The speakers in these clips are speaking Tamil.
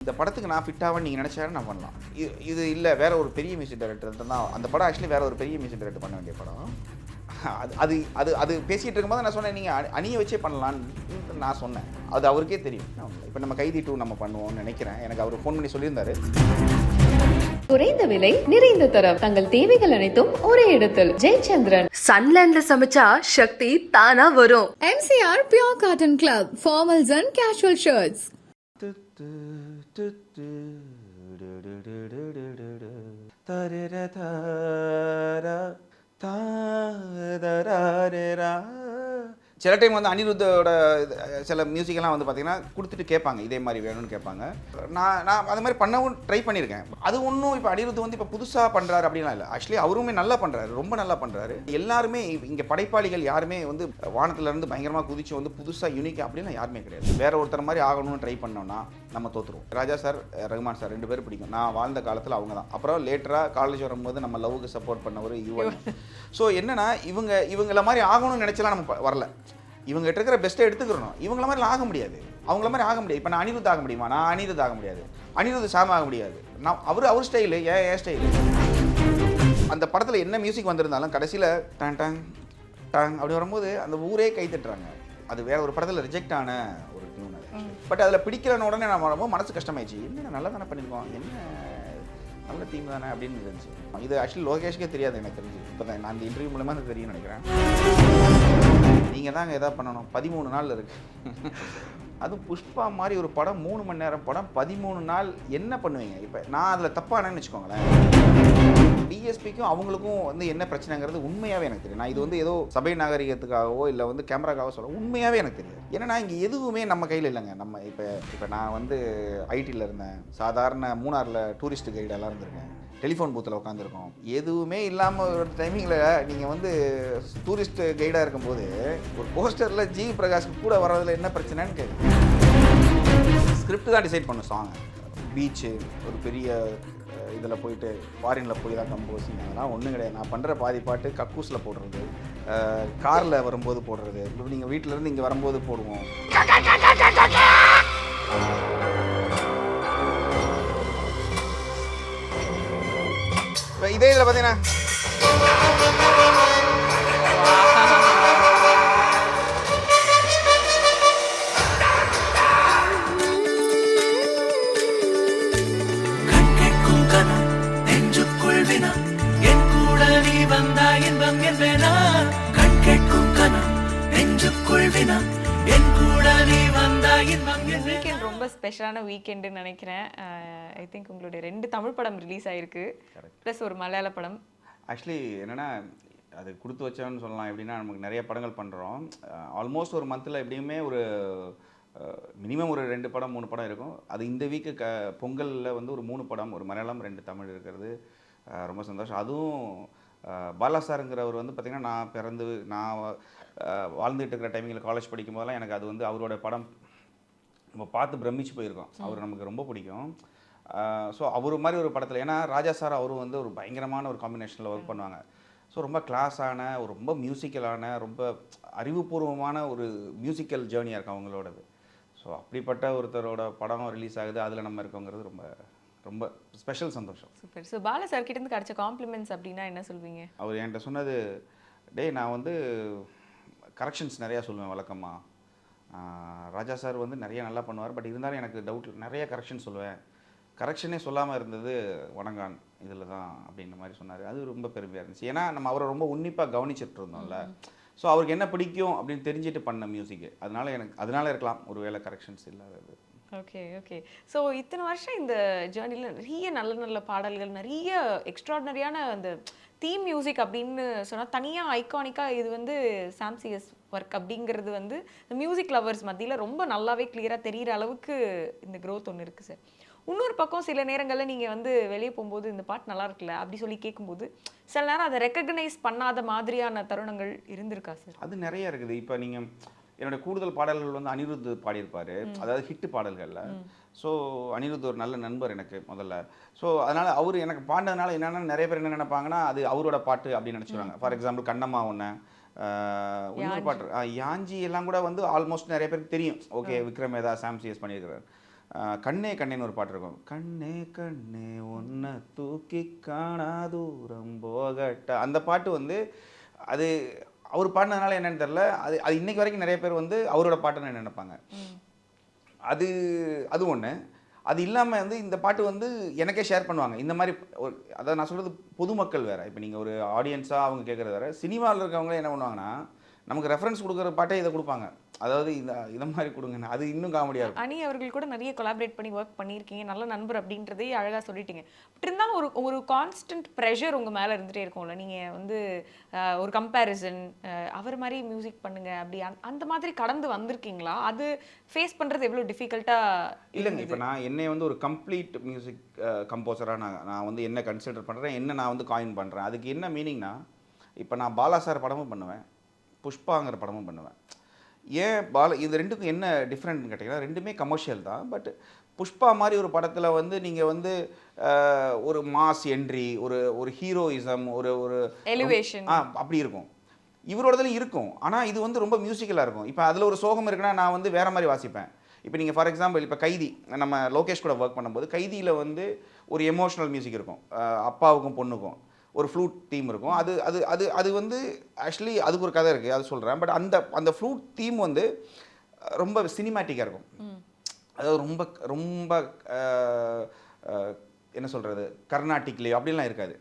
இந்த படத்துக்கு நான் ஃபிட் ஆவேன்னு நீங்கள் நினச்சாலும் நான் பண்ணலாம். இது இல்லை வேற ஒரு பெரிய மியூசிக் டைரக்டர் தான். அந்த படம் ஆக்சுவலி வேற ஒரு பெரிய மியூசிக் டைரக்டர் பண்ண வேண்டிய படம். அது அது அது அது பேசிகிட்டு இருக்கும்போது நான் சொன்னேன், நீங்கள் அணியை வச்சே பண்ணலான்னு நான் சொன்னேன். அது அவருக்கே தெரியும். இப்போ நம்ம கைதி 2 நம்ம பண்ணுவோம்னு நினைக்கிறேன். எனக்கு அவர் ஃபோன் பண்ணி சொல்லியிருந்தாரு. குறைந்த விலை நிறைந்த தரம், தங்கள் தேவைகள் அனைத்தும் ஒரே இடத்தில். ஜெயச்சந்திரன். சன்லேண்ட்ல சமைச்சா சக்தி தானா வரும். MCR Pure Cotton Club, formals and casual shirts. சில டைம் வந்து அனிருத்தோட சில மியூசிக்கெல்லாம் வந்து பார்த்தீங்கன்னா கொடுத்துட்டு கேட்பாங்க, இதே மாதிரி வேணும்னு கேட்பாங்க. நான் அது மாதிரி பண்ணவும் ட்ரை பண்ணியிருக்கேன். அது ஒன்றும் இப்போ அனிருத் வந்து இப்போ புதுசாக பண்ணுறாரு அப்படின்லாம் இல்லை. ஆக்சுவலி அவருமே நல்லா பண்ணுறாரு, ரொம்ப நல்லா பண்ணுறாரு. எல்லாருமே இங்கே படைப்பாளிகள் யாருமே வந்து வானத்துலேருந்து பயங்கரமாக குதிச்சு வந்து புதுசாக யூனிக் அப்படின்லாம் யாருமே கிடையாது. வேற ஒருத்தர் மாதிரி ஆகணும்னு ட்ரை பண்ணோம்னா நம்ம தோற்றுருவோம். ராஜா சார், ரகுமான் சார் 2 பேரும் பிடிக்கும். நான் வாழ்ந்த காலத்தில் அவங்க தான். அப்புறம் லேட்டராக காலேஜ் வரும்போது நம்ம லவ்வுக்கு சப்போர்ட் பண்ண ஒரு யுவன். ஸோ என்னென்னா இவங்கள மாதிரி ஆகணும்னு நினச்சலாம் நம்ம வரல. இவங்ககிட்ட இருக்கிற பெஸ்ட்டை எடுத்துக்கிறோம். இவங்கள மாதிரி ஆக முடியாது, அவங்கள மாதிரி ஆக முடியாது. இப்போ நான் அனிருத் ஆக முடியுமா? நான் அனிருத் ஆக முடியாது. அனிருத் சாம் ஆக முடியாது. நான் அவர் ஸ்டைலு, ஏன் ஸ்டைலு. அந்த படத்தில் என்ன மியூசிக் வந்திருந்தாலும் கடைசியில் டாங் டாங் டாங் அப்படி வரும்போது அந்த ஊரே கை தட்டுறாங்க. அது வேற ஒரு படத்தில் ரிஜெக்ட் ஆன ஒரு டியூன் அது. பட் அதில் பிடிக்கலன்னு உடனே நான் வரும்போது மனசு கஷ்டமாயிடுச்சு. என்ன நல்லா தானே பண்ணியிருக்கோம், என்ன நல்ல டீம் தானே அப்படின்னு இருந்துச்சு. இது ஆக்சுவலி லோகேஷ்கே தெரியாது எனக்கு தெரிஞ்சு. இப்போ தான் நான் இந்த இன்டர்வியூ மூலமாக அது தெரியும்னு நினைக்கிறேன். நீங்கள் தாங்க எதாவது பண்ணணும். 13 நாள் இருக்குது. அதுவும் புஷ்பா மாதிரி ஒரு படம், 3 மணி நேரம் படம், 13 நாள் என்ன பண்ணுவீங்க? இப்போ நான் அதில் தப்பானேன்னு வச்சுக்கோங்களேன். டிஎஸ்பிக்கும் அவங்களுக்கும் வந்து என்ன பிரச்சனைங்கிறது உண்மையாகவே எனக்கு தெரியும். நான் இது வந்து ஏதோ சபை நாகரிகத்துக்காகவோ இல்லை வந்து கேமராக்காகவோ சொல்ல, உண்மையாகவே எனக்கு தெரியும். ஏன்னா இங்கே எதுவுமே நம்ம கையில் இல்லைங்க. நம்ம இப்போ நான் வந்து ஐடியில் இருந்தேன், சாதாரண மூணாரில் டூரிஸ்ட் கைடெல்லாம் இருந்திருக்கேன், டெலிஃபோன் பூத்தில் உட்காந்துருக்கோம். எதுவுமே இல்லாமல் ஒரு டைமிங்கில் நீங்கள் வந்து டூரிஸ்ட் கைடாக இருக்கும்போது ஒரு போஸ்டரில் ஜிவி பிரகாஷ்க்கு கூட வர்றதில் என்ன பிரச்சனைன்னு கேட்குறேன். ஸ்கிரிப்ட் தான் டிசைட் பண்ணும். சாங் பீச்சு ஒரு பெரிய இதில் போயிட்டு ஃபாரினில் போய் தான் கம்போசிங், அதெல்லாம் ஒன்றும் கிடையாது. நான் பண்ணுற பாதி பாட்டு கக்கூஸில் போடுறது, காரில் வரும்போது போடுறது, நீங்கள் வீட்டிலேருந்து இங்கே வரும்போது போடுவோம். இதே இதில் பார்த்தீங்கன்னா வீக்கெண்ட் ரொம்ப ஸ்பெஷலான வீக்கெண்டுன்னு நினைக்கிறேன். ஐ திங்க் உங்களுடைய 2 தமிழ் படம் ரிலீஸ் ஆகிருக்கு, ப்ளஸ் ஒரு மலையாள படம். ஆக்சுவலி என்னென்னா அது கொடுத்து வச்சோன்னு சொல்லலாம். எப்படின்னா நமக்கு நிறைய படங்கள் பண்ணுறோம். ஆல்மோஸ்ட் ஒரு மந்தில் எப்படியுமே ஒரு மினிமம் ஒரு 2 படம் 3 படம் இருக்கும். அது இந்த வீக்கு பொங்கலில் வந்து ஒரு 3 படம், ஒரு மலையாளம் 2 தமிழ் இருக்கிறது ரொம்ப சந்தோஷம். அதுவும் பாலா சாருங்கிறவர் வந்து பார்த்திங்கன்னா நான் வாழ்ந்துகிட்டு இருக்கிற டைமிங்கில் காலேஜ் படிக்கும் போதெல்லாம் எனக்கு அது வந்து அவரோட படம் நம்ம பார்த்து பிரமிச்சு போயிருக்கோம். அவர் நமக்கு ரொம்ப பிடிக்கும். ஸோ அவர் மாதிரி ஒரு படத்தில், ஏன்னா ராஜா சார் அவரும் வந்து ஒரு பயங்கரமான ஒரு காம்பினேஷனில் ஒர்க் பண்ணுவாங்க. ஸோ ரொம்ப கிளாஸான ஒரு ரொம்ப மியூசிக்கலான ரொம்ப அறிவுபூர்வமான ஒரு மியூசிக்கல் ஜேர்னியாக இருக்கும் அவங்களோடது. ஸோ அப்படிப்பட்ட ஒருத்தரோட படம் ரிலீஸ் ஆகுது, அதில் நம்ம இருக்கோங்கிறது ரொம்ப ரொம்ப ஸ்பெஷல் சந்தோஷம். சூப்பர். ஸோ பாலா சார் கிட்டேருந்து கிடைச்ச காம்ப்ளிமெண்ட்ஸ் அப்படின்னா என்ன சொல்வீங்க? அவர் என்கிட்ட சொன்னது, நான் வந்து கரெக்ஷன்ஸ் நிறையா சொல்லுவேன் வழக்கமாக. ராஜா சார் வந்து நிறைய நல்லா பண்ணுவார், பட் இருந்தாலும் எனக்கு டவுட், நிறைய கரெக்ஷன் சொல்லுவேன். கரெக்ஷனே சொல்லாமல் இருந்தது வணங்கான் இதில் தான் அப்படின்ற மாதிரி சொன்னார். அது ரொம்ப பெருமையாக இருந்துச்சு. ஏன்னா நம்ம அவரை ரொம்ப உன்னிப்பாக கவனிச்சுட்டு இருந்தோம்ல. ஸோ அவருக்கு என்ன பிடிக்கும் அப்படின்னு தெரிஞ்சுட்டு பண்ண மியூசிக்கு. அதனால இருக்கலாம் ஒரு வேளை கரெக்ஷன்ஸ் இல்லாதது. ஓகே. ஸோ இத்தனை வருஷம் இந்த ஜேர்னியில் நிறைய நல்ல பாடல்கள், நிறைய எக்ஸ்ட்ராடனரியான அந்த தீம் மியூசிக் அப்படின்னு சொன்னால் தனியாக ஐகானிக்காக இது வந்து சாம்சிஎஸ் ஒர்க் அப்படிங்கிறது வந்து இந்த மியூசிக் லவர்ஸ் மத்தியில் ரொம்ப நல்லாவே கிளியராக தெரிகிற அளவுக்கு இந்த க்ரோத் ஒன்று இருக்குது சார். இன்னொரு பக்கம் சில நேரங்களில் நீங்கள் வந்து வெளியே போகும்போது இந்த பாட்டு நல்லா இருக்குல்ல அப்படி சொல்லி கேட்கும்போது சில நேரம் அதை ரெக்கக்னைஸ் பண்ணாத மாதிரியான தருணங்கள் இருந்திருக்கா சார்? அது நிறைய இருக்குது. இப்போ நீங்கள் என்னோடய கூடுதல் பாடல்கள் வந்து அனிருத் பாடியிருப்பார், அதாவது ஹிட்டு பாடல்களில். ஸோ அனிருத் ஒரு நல்ல நண்பர் எனக்கு முதல்ல. ஸோ அதனால் அவர் எனக்கு பாடினதுனால என்னென்னா நிறைய பேர் என்ன நினைப்பாங்கன்னா அது அவரோட பாட்டு அப்படின்னு நினச்சிடுவாங்க. ஃபார் எக்ஸாம்பிள் கண்ணம்மா ஒன்று, இன்னொரு பாட்டு யாஞ்சி எல்லாம் கூட வந்து ஆல்மோஸ்ட் நிறைய பேருக்கு தெரியும். ஓகே விக்ரம் வேதா சாம்சிஎஸ் பண்ணியிருக்கிறார். கண்ணே கண்ணேன்னு ஒரு பாட்டு இருக்கும். கண்ணே கண்ணே உன்னை தூக்கி காணா தூரம் போகட்ட, அந்த பாட்டு வந்து அது அவர் பாடினதுனால என்னன்னு தெரில, அது அது இன்னைக்கு வரைக்கும் நிறைய பேர் வந்து அவரோட பாட்டுன்னு நினைப்பாங்க. அது அது ஒன்று. அது இல்லாமல் வந்து இந்த பாட்டு வந்து எனக்கே ஷேர் பண்ணுவாங்க. இந்த மாதிரி ஒரு, அதாவது நான் சொல்கிறது பொதுமக்கள் வேறு. இப்போ நீங்கள் ஒரு ஆடியன்ஸாக அவங்க கேட்குறது வேறு. சினிமாவில் இருக்கவங்களே என்ன பண்ணுவாங்கன்னா, நமக்கு ரெஃபரன்ஸ் கொடுக்குற பாட்டே இதை கொடுப்பாங்க. அதாவது இதை மாதிரி கொடுங்க, அது இன்னும் காமெடியாக இருக்கும். அனி அவர்கள் கூட நிறைய கொலாபரேட் பண்ணி ஒர்க் பண்ணியிருக்கீங்க, நல்ல நண்பர் அப்படின்றதே அழகாக சொல்லிட்டீங்க. பட் இருந்தாலும் ஒரு ஒரு கான்ஸ்டன்ட் ப்ரெஷர் உங்கள் மேலே இருந்துகிட்டே இருக்கும்ல. நீங்கள் வந்து ஒரு கம்பேரிசன், அவர் மாதிரி மியூசிக் பண்ணுங்க அப்படி அந்த மாதிரி கடந்து வந்திருக்கீங்களா? அது ஃபேஸ் பண்ணுறது எவ்வளோ டிஃபிகல்ட்டாக? இல்லைங்க, இப்போ நான் என்னை வந்து ஒரு கம்ப்ளீட் மியூசிக் கம்போசராக நான் வந்து என்ன கன்சிடர் பண்ணுறேன், என்ன நான் வந்து காயின் பண்ணுறேன். அதுக்கு என்ன மீனிங்னா, இப்போ நான் பாலா சார் படமும் பண்ணுவேன், புஷ்பாங்கிற படமும் பண்ணுவேன். ஏன் இது ரெண்டுக்கும் என்ன டிஃப்ரெண்ட்னு கேட்டிங்கன்னா, ரெண்டுமே கமர்ஷியல் தான். பட் புஷ்பா மாதிரி ஒரு படத்தில் வந்து நீங்கள் வந்து ஒரு மாஸ் என்ட்ரி, ஒரு ஒரு ஹீரோயிசம், ஒரு ஒரு எலிவேஷன் அப்படி இருக்கும். இவரோடதுல இருக்கும். ஆனால் இது வந்து ரொம்ப மியூசிக்கலாக இருக்கும். இப்போ அதில் ஒரு சோகம் இருக்குன்னா நான் வந்து வேறு மாதிரி வாசிப்பேன். இப்போ நீங்கள் ஃபார் எக்ஸாம்பிள் இப்போ கைதி, நம்ம லோகேஷ் கூட ஒர்க் பண்ணும்போது கைதியில் வந்து ஒரு எமோஷ்னல் மியூசிக் இருக்கும். அப்பாவுக்கும் பொண்ணுக்கும் ஒரு ஃப்ளூட் தீம் இருக்கும். அது அது அது அது வந்து ஆக்சுவலி அதுக்கு ஒரு கதை இருக்குது, அது சொல்கிறேன். பட் அந்த அந்த ஃப்ளூட் தீம் வந்து ரொம்ப சினிமேட்டிக்காக இருக்கும். அதாவது ரொம்ப ரொம்ப என்ன சொல்கிறது, கர்நாட்டிக்லேயோ அப்படிலாம் இருக்காது.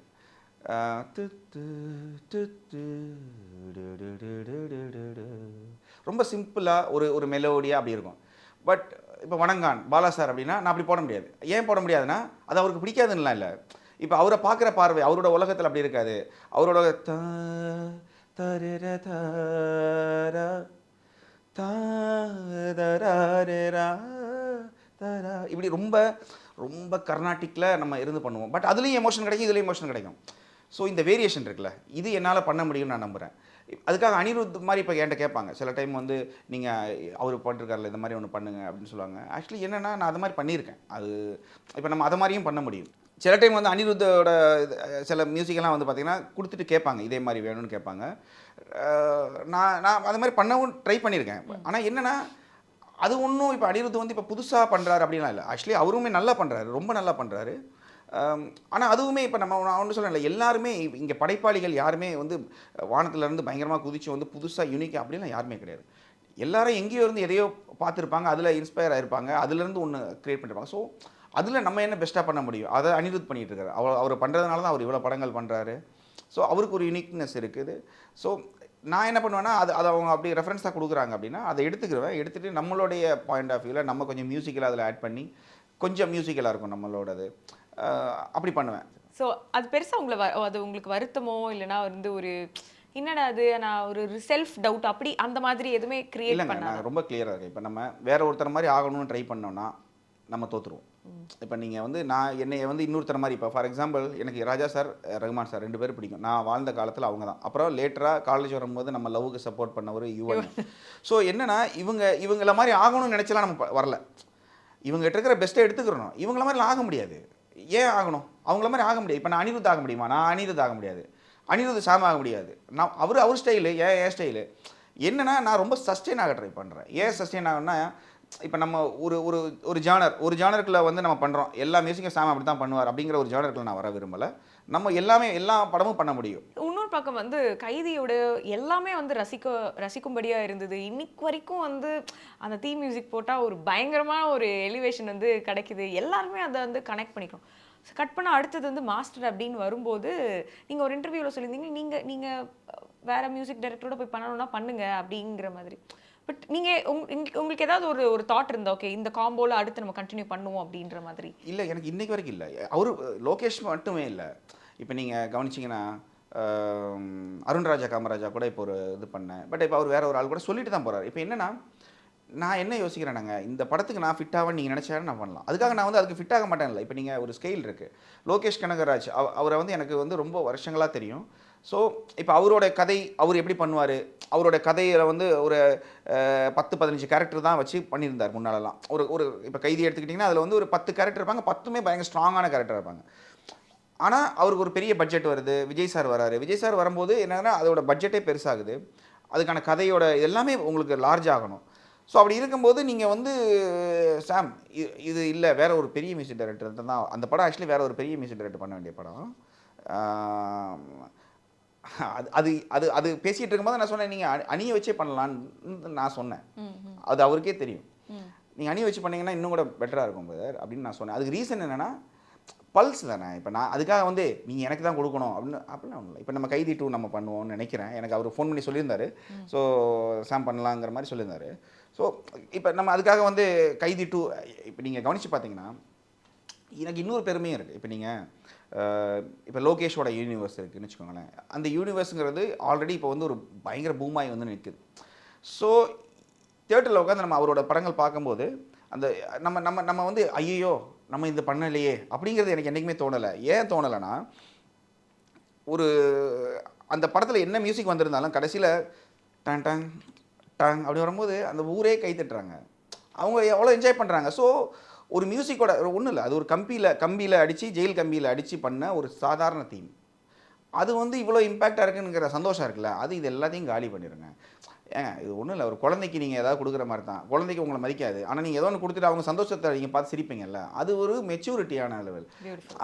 ரொம்ப சிம்பிளாக ஒரு ஒரு மெலோடியாக அப்படி இருக்கும். பட் இப்போ வணங்கான் பாலா சார் அப்படின்னா நான் அப்படி போட முடியாது. ஏன் போட முடியாதுன்னா, அது அவருக்கு பிடிக்காதுன்னெலாம் இல்லை. இப்போ அவரை பார்க்குற பார்வை அவரோட உலகத்தில் அப்படி இருக்காது. அவரோட இப்படி ரொம்ப ரொம்ப கர்நாட்டிக்கில் நம்ம இருந்து பண்ணுவோம். பட் அதுலேயும் எமோஷன் கிடைக்கும், இதுலேயும் எமோஷன் கிடைக்கும். ஸோ இந்த வேரியேஷன் இருக்குல்ல, இது என்னால் பண்ண முடியும்னு நான் நம்புகிறேன். அதுக்காக அனிருத் மாதிரி இப்போ என்கிட்ட கேட்பாங்க சில டைம் வந்து, நீங்கள் அவர் பண்ணிருக்காருல இந்த மாதிரி ஒன்று பண்ணுங்க அப்படின்னு சொல்லுவாங்க. ஆக்சுவலி என்னென்னா, நான் அது மாதிரி பண்ணியிருக்கேன். அது இப்போ நம்ம அதை மாதிரியும் பண்ண முடியும். சில டைம் வந்து அனிருத்தோட சில மியூசிக்கெல்லாம் வந்து பார்த்திங்கன்னா கொடுத்துட்டு கேட்பாங்க, இதே மாதிரி வேணும்னு கேட்பாங்க. நான் அது மாதிரி பண்ணவும் ட்ரை பண்ணியிருக்கேன். ஆனால் என்னென்னா, அது ஒன்றும் இப்போ அனிருத் வந்து இப்போ புதுசாக பண்ணுறாரு அப்படின்லாம் இல்லை. ஆக்சுவலி அவருமே நல்லா பண்ணுறாரு, ரொம்ப நல்லா பண்ணுறாரு. ஆனால் அதுவுமே இப்போ நான் ஒன்று சொல்லலை, எல்லாருமே இங்கே படைப்பாளிகள் யாருமே வந்து வானத்துலேருந்து பயங்கரமாக குதிச்சு வந்து புதுசாக யூனிக்காக அப்படிலாம் யாருமே கிடையாது. எல்லாரும் எங்கேயோ இருந்து எதையோ பார்த்துருப்பாங்க, அதில் இன்ஸ்பயர் ஆகிருப்பாங்க, அதுலேருந்து ஒன்று க்ரியேட் பண்ணியிருப்பாங்க. ஸோ அதில் நம்ம என்ன பெஸ்ட்டாக பண்ண முடியும், அதை அனிருத் பண்ணிகிட்டு இருக்காரு. அவர் பண்ணுறதுனால தான் அவர் இவ்வளோ படங்கள் பண்ணுறாரு. ஸோ அவருக்கு ஒரு யூனிக்னஸ் இருக்குது. ஸோ நான் என்ன பண்ணுவேன்னா, அதை அவங்க அப்படி ரெஃபரன்ஸாக கொடுக்குறாங்க அப்படின்னா அதை எடுத்துகிட்டு நம்மளுடைய பாயிண்ட் ஆஃப் வியூவில் நம்ம கொஞ்சம் மியூசிக்கலாக அதில் ஆட் பண்ணி கொஞ்சம் மியூசிக்கலாக இருக்கும் நம்மளோடது, அப்படி பண்ணுவேன். ஸோ அது பெருசாக அது உங்களுக்கு வருத்தமோ இல்லைனா வந்து ஒரு என்னடா அது, நான் ஒரு செல்ஃப் டவுட் அப்படி அந்த மாதிரி எதுவுமே கிரியேட் பண்ணல? நான் ரொம்ப கிளியராக இருக்கேன். இப்போ நம்ம வேற ஒருத்தர் மாதிரி ஆகணும்னு ட்ரை பண்ணோம்னா நம்ம தோற்றுருவோம். இப்போ நீங்கள் வந்து என்னை வந்து இன்னொருத்தர் மாதிரி, இப்போ ஃபார் எக்ஸாம்பிள் எனக்கு ராஜா சார், ரகுமான் சார் 2 பேரும் பிடிக்கும். நான் வாழ்ந்த காலத்தில் அவங்க தான். அப்புறம் லேட்டராக காலேஜ் வரும்போது நம்ம லவ்வுக்கு சப்போர்ட் பண்ண ஒரு யுவன். ஸோ என்னென்னா, இவங்கள மாதிரி ஆகணும்னு நினச்சலாம் நம்ம வரல. இவங்ககிட்ட இருக்கிற பெஸ்ட்டை எடுத்துக்கிறோம். இவங்கள மாதிரிலாம் ஆக முடியாது. ஏன் ஆகணும்? அவங்கள மாதிரி ஆக முடியாது. இப்போ நான் அனிருத் ஆக முடியுமா? நான் அனிருத் ஆக முடியாது. அனிருத் சாம் ஆக முடியாது. நான் அவர் ஸ்டைலு, என் ஸ்டைலு என்னென்னா, நான் ரொம்ப சஸ்டெயின் ஆக ட்ரை பண்ணுறேன். ஏன் சஸ்டெயின் ஆகுன்னா, இப்போ நம்ம ஒரு ஜானருக்குள்ள வந்து நம்ம பண்ணுறோம், எல்லா மியூசிக்கும் சாம் அப்படி தான் பண்ணுவார் அப்படிங்கிற ஒரு ஜானருக்குள்ள நான் வர விரும்பலை. நம்ம எல்லா படமும் பண்ண முடியும். இன்னொரு பக்கம் வந்து கைதியோட எல்லாமே வந்து ரசிக்கும்படியாக இருந்தது. இன்னைக்கு வரைக்கும் வந்து அந்த தீம் மியூசிக் போட்டால் ஒரு பயங்கரமான ஒரு எலிவேஷன் வந்து கிடைக்குது. எல்லாருமே அதை வந்து கனெக்ட் பண்ணிக்கிறோம். கட் பண்ண அடுத்தது வந்து மாஸ்டர் அப்படின்னு வரும்போது, நீங்கள் ஒரு இன்டர்வியூவில் சொல்லியிருந்தீங்க, நீங்கள் வேறு மியூசிக் டைரக்டரோட போய் பண்ணணும்னா பண்ணுங்க அப்படிங்கிற மாதிரி. பட் நீங்கள் உங்களுக்கு ஏதாவது ஒரு தாட் இருந்தா, ஓகே இந்த காம்போவில் அடுத்து நம்ம கண்டினியூ பண்ணுவோம் அப்படின்ற மாதிரி? இல்லை, எனக்கு இன்னைக்கு வரைக்கும் இல்லை. லோகேஷ் மட்டுமே இல்லை. இப்போ நீங்கள் கவனிச்சிங்கன்னா, அருண்ராஜா காமராஜா கூட இப்போ ஒரு இது பண்ணேன். பட் இப்போ அவர் வேற ஒரு ஆள் கூட சொல்லிட்டு தான் போகிறார். இப்போ என்னென்னா, நான் என்ன யோசிக்கிறேன்னாங்க, இந்த படத்துக்கு நான் ஃபிட் ஆவேன்னு நீங்கள் நினச்சாலும் நான் பண்ணலாம். அதுக்காக நான் வந்து அதுக்கு ஃபிட் ஆக மாட்டேன் இல்லை. இப்போ நீங்கள் ஒரு ஸ்கெயில் இருக்குது. லோகேஷ் கனகராஜ் அவரை வந்து எனக்கு வந்து ரொம்ப வருஷங்களாக தெரியும். ஸோ இப்போ அவரோட கதை அவர் எப்படி பண்ணுவார், அவரோட கதையில் வந்து ஒரு 10-15 கேரக்டர் தான் வச்சு பண்ணியிருந்தார் முன்னாலெல்லாம். ஒரு இப்போ கைதி எடுத்துக்கிட்டிங்கன்னா அதில் வந்து ஒரு 10 கேரக்டர் இருப்பாங்க, 10மே பயங்கர ஸ்ட்ராங்கான கேரக்டர் இருப்பாங்க. ஆனால் அவருக்கு ஒரு பெரிய பட்ஜெட் வருது, விஜய் சார் வராரு. விஜய் சார் வரும்போது என்னன்னா அதோட பட்ஜெட்டே பெருசாகுது, அதுக்கான கதையோட எல்லாமே உங்களுக்கு லார்ஜ் ஆகணும். ஸோ அப்படி இருக்கும்போது நீங்கள் வந்து சாம் இது இல்லை வேற ஒரு பெரிய மியூசிக் டைரக்டர் தான் அந்த படம். ஆக்சுவலி வேற ஒரு பெரிய மியூசிக் டைரக்டர் பண்ண வேண்டிய படம். அது அது அது அது பேசிகிட்டு இருக்கும்போது நான் சொன்னேன், நீங்கள் அணியை வச்சே பண்ணலான்னு நான் சொன்னேன். அது அவருக்கே தெரியும். நீங்கள் அணியை வச்சு பண்ணீங்கன்னா இன்னும் கூட பெட்டராக இருக்கும் பிரதர் அப்படின்னு நான் சொன்னேன். அதுக்கு ரீசன் என்னென்னா பல்ஸ் தானே. இப்போ நான் அதுக்காக வந்து நீங்கள் எனக்கு தான் கொடுக்கணும் அப்படிலாம் ஒன்றும் இல்லை. இப்போ நம்ம கைதி 2 நம்ம பண்ணுவோம்னு நினைக்கிறேன். எனக்கு அவர் ஃபோன் பண்ணி சொல்லியிருந்தாரு. ஸோ சாம் பண்ணலாங்கிற மாதிரி சொல்லியிருந்தாரு. ஸோ இப்போ நம்ம அதுக்காக வந்து கைதி 2 இப்போ நீங்கள் கவனித்து பார்த்தீங்கன்னா எனக்கு இன்னொரு பெருமையும் இருக்குது. இப்போ நீங்கள் இப்போ லோகேஷோட யூனிவர்ஸ் இருக்குதுன்னு வச்சுக்கோங்களேன். அந்த யூனிவர்ஸுங்கிறது ஆல்ரெடி இப்போ வந்து ஒரு பயங்கர பூமாய் வந்து நிற்குது. ஸோ தியேட்டரில் உட்காந்து நம்ம அவரோட படங்கள் பார்க்கும்போது அந்த நம்ம நம்ம நம்ம வந்து ஐயோ நம்ம இது பண்ணலையே அப்படிங்கிறது எனக்கு என்றைக்குமே தோணலை. ஏன் தோணலைன்னா ஒரு அந்த படத்தில் என்ன மியூசிக் வந்திருந்தாலும் கடைசியில் டாங் டாங் டாங் அப்படி வரும்போது அந்த ஊரே கை தட்டுறாங்க. அவங்க எவ்வளோ என்ஜாய் பண்ணுறாங்க. ஸோ ஒரு மியூசிக்கோட ஒன்றும் இல்லை, அது ஒரு கம்பியில் அடித்து ஜெயில் கம்பியில் அடித்து பண்ண ஒரு சாதாரண தீம். அது வந்து இவ்வளோ இம்பேக்டாக இருக்குங்கிற சந்தோஷம் இருக்குல்ல, அது இது எல்லாத்தையும் காலி பண்ணிடுங்க. ஏங்க இது ஒன்றும் இல்லை, ஒரு குழந்தைக்கு நீங்கள் ஏதாவது கொடுக்குற மாதிரி தான். குழந்தைக்கு உங்களை மதிக்காது, ஆனால் நீங்கள் ஏதோ ஒன்று கொடுத்துட்டு அவங்க சந்தோஷத்தை நீங்கள் பார்த்து சிரிப்பீங்கல்ல, அது ஒரு மெச்சூரிட்டியான லெவல்.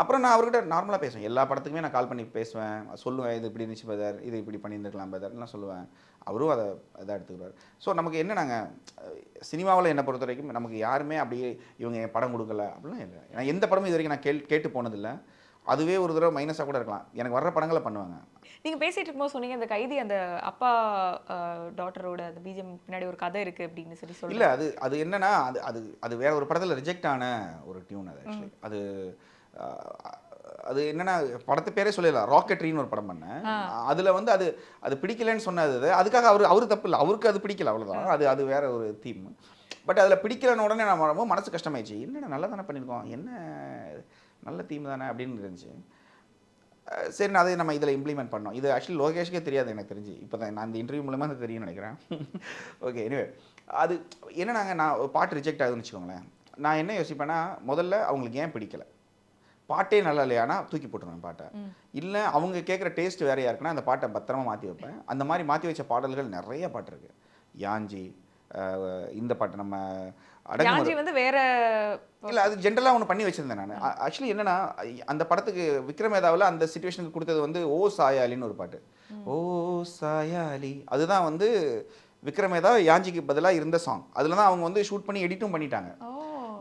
அப்புறம் நான் அவர்கிட்ட நார்மலாக பேசுவேன். எல்லா படத்துக்குமே நான் கால் பண்ணி பேசுவேன், சொல்லுவேன் இது இப்படி இருந்துச்சு பதர், இது இப்படி பண்ணியிருந்துருக்கலாம் பதர்லாம் சொல்லுவேன். அவரும் அதை இதாக எடுத்துக்கிறார். ஸோ நமக்கு என்ன, நாங்கள் சினிமாவில் என்னை பொறுத்த வரைக்கும் நமக்கு யாருமே அப்படியே இவங்க என் படம் கொடுக்கல அப்படிலாம் இல்லை. நான் எந்த படமும் இது வரைக்கும் நான் கேட்டு போனதில்லை. அதுவே ஒரு தடவை மைனஸாக கூட இருக்கலாம். எனக்கு வர்ற படங்களை பண்ணுவாங்க. நீங்கள் பேசிகிட்டு இருக்கும்போது சொன்னீங்க அந்த கைதி அந்த அப்பா டாட்டரோட அந்த பிஜிஎம் பின்னாடி ஒரு கதை இருக்குது அப்படின்னு சொல்லி இல்லை, அது என்னன்னா அது அது அது வேற ஒரு படத்தில் ரிஜெக்ட் ஆன ஒரு டியூன். அது ஆக்சுவலி அது என்னன்னா படத்து பேரே சொல்லிடலாம், ராக்கெட்ரின்னு ஒரு படம் பண்ணேன். அதில் வந்து அது பிடிக்கலன்னு சொன்னது. அதுக்காக அவரு தப்பு இல்லை, அவருக்கு அது பிடிக்கல, அவ்வளோதான். அது வேற ஒரு தீம். பட் அதில் பிடிக்கலன்னு உடனே நான் ரொம்ப மனசு கஷ்டமாயிடுச்சு. என்னடா நல்லா தானே பண்ணியிருக்கோம், என்ன நல்ல தீம் தானே அப்படின்னு இருந்துச்சு. சரி, நான் அதை நம்ம இதில் இம்ப்ளிமெண்ட் பண்ணோம். இது ஆக்சுவலி லோகேஷ்கே தெரியாது எனக்கு தெரிஞ்சு. இப்போ தான் நான் இந்த இன்டர்வியூ மூலமாக அது தெரியும்னு நினைக்கிறேன். ஓகே, எனிவே அது என்னன்னாங்க, நான் பாட்டு ரிஜெக்ட் ஆகுதுன்னு வச்சுக்கோங்களேன். நான் என்ன யோசிப்பேன்னா, முதல்ல அவங்களுக்கு ஏன் பிடிக்கலை, பாட்டே நல்லா இல்லையானா தூக்கி போட்டுருவேன் பாட்டை. இல்லை அவங்க கேட்குற டேஸ்ட் வேறையாக இருக்குன்னா அந்த பாட்டை பத்திரமா மாற்றி வைப்பேன். அந்த மாதிரி மாற்றி வச்ச பாடல்கள் நிறைய பாட்டு இருக்குது. யாஞ்சி, இந்த பாட்டு நம்ம யாஞ்சி வந்து வேற இல்லை, அது ஜென்ரலாக ஒன்று பண்ணி வச்சுருந்தேன் நான். ஆக்சுவலி என்னென்னா அந்த படத்துக்கு விக்ரமேதாவில் அந்த சிச்சுவேஷனுக்கு கொடுத்தது வந்து ஓ சாயாலின்னு ஒரு பாட்டு. ஓ சாயாலி அதுதான் வந்து விக்ரமேதா யாஞ்சிக்கு பதிலாக இருந்த சாங். அதில் தான் அவங்க வந்து ஷூட் பண்ணி எடிட்டும் பண்ணிட்டாங்க.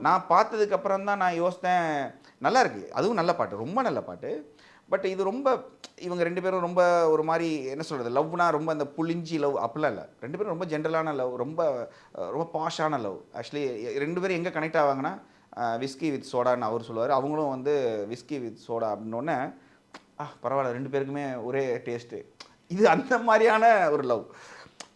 நான் பார்த்ததுக்கு அப்புறம் தான் நான் யோசித்தேன், நல்லா இருக்குது, அதுவும் நல்ல பாட்டு, ரொம்ப நல்ல பாட்டு. பட் இது ரொம்ப இவங்க ரெண்டு பேரும் ரொம்ப ஒரு மாதிரி என்ன சொல்கிறது, லவ்னா ரொம்ப அந்த புளிஞ்சி லவ் அப்படிலாம் இல்லை. ரெண்டு பேரும் ரொம்ப ஜென்ரலான லவ், ரொம்ப ரொம்ப பாஷான லவ். ஆக்சுவலி ரெண்டு பேரும் எங்கே கனெக்ட் ஆவாங்கன்னா விஸ்கி வித் சோடான்னு அவர் சொல்லுவார், அவங்களும் வந்து விஸ்கி வித் சோடா அப்படின்னோடனே பரவாயில்ல, ரெண்டு பேருக்குமே ஒரே டேஸ்ட்டு. இது அந்த மாதிரியான ஒரு லவ்.